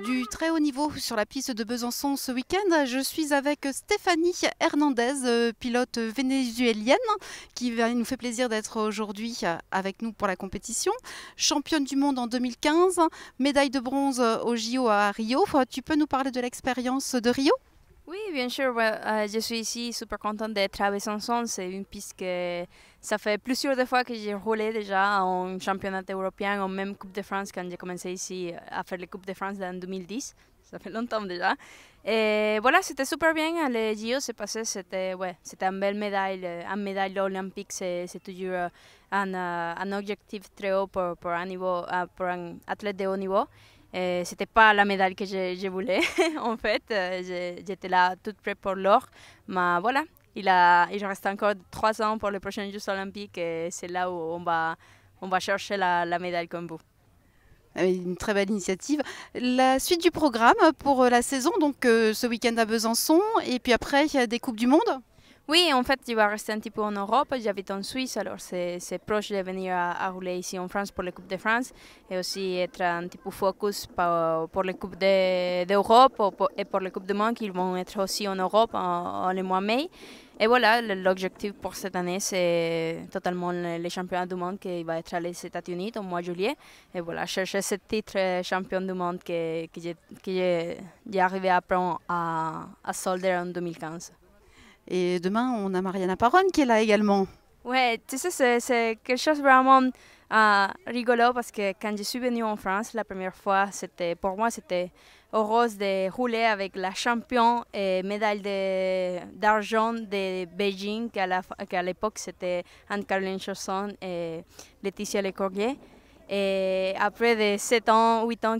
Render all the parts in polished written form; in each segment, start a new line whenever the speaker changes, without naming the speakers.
Du très haut niveau sur la piste de Besançon ce week-end, je suis avec Stéphanie Hernandez, pilote vénézuélienne, qui nous fait plaisir d'être aujourd'hui avec nous pour la compétition. Championne du monde en 2015, médaille de bronze au JO à Rio. Tu peux nous parler de l'expérience de Rio?
Oui, bien sûr. Je suis ici super contente d'être à Besançon. C'est une piste que ça fait plusieurs fois que j'ai roulé déjà en championnat européen, en même Coupe de France quand j'ai commencé ici à faire les Coupes de France en 2010. Ça fait longtemps déjà. Et voilà, c'était super bien. Les JO s'est passé, c'était une belle médaille. Une médaille olympique, c'est toujours un objectif très haut pour un athlète de haut niveau. C'était pas la médaille que je voulais en fait. J'étais là toute prête pour l'or, mais voilà, il reste encore 3 ans pour les prochains Jeux olympiques et c'est là où on va chercher la médaille comme vous.
Une très belle initiative. La suite du programme pour la saison, donc ce week-end à Besançon, et puis après il y a des Coupes du Monde.
Oui, en fait, je vais rester un petit peu en Europe. J'habite en Suisse, alors c'est proche de venir à rouler ici en France pour les Coupes de France et aussi être un petit peu focus pour les Coupes d'Europe et pour les Coupes de monde qui vont être aussi en Europe en le mois de mai. Et voilà, l'objectif pour cette année, c'est totalement les championnats du monde qui va être à les États-Unis au mois de juillet. Et voilà, chercher ce titre champion du monde que j'ai arrivé à prendre à Solder en 2015.
Et demain, on a Mariana Paron qui est là également.
Ouais, tu sais, c'est quelque chose vraiment rigolo parce que quand je suis venue en France la première fois, pour moi, c'était heureuse de rouler avec la championne et médaille d'argent de Beijing, qu'à l'époque, c'était Anne-Caroline Chausson et Laetitia Lecordier. Et après de 7 ans, 8 ans,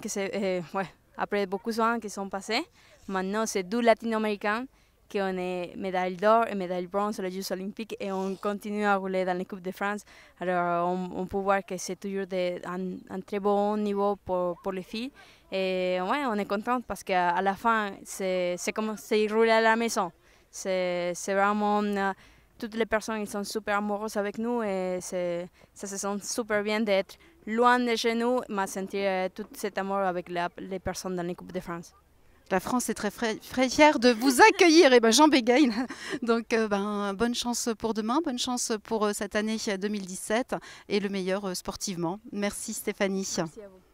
après beaucoup d'années qui sont passés, maintenant, c'est 2 latino-américains qu'on est médaille d'or et médaille bronze aux Jeux olympiques et on continue à rouler dans les Coupes de France. Alors on peut voir que c'est toujours un très bon niveau pour les filles. Et ouais, on est contente parce qu'à la fin, c'est comme si rouler à la maison. C'est vraiment... toutes les personnes ils sont super amoureuses avec nous et ça se sent super bien d'être loin de chez nous, mais sentir tout cet amour avec les personnes dans les Coupes de France.
La France est très fière de vous accueillir, et Jean bégaye. Donc bonne chance pour demain, bonne chance pour cette année 2017 et le meilleur sportivement. Merci Stéphanie.
Merci à vous.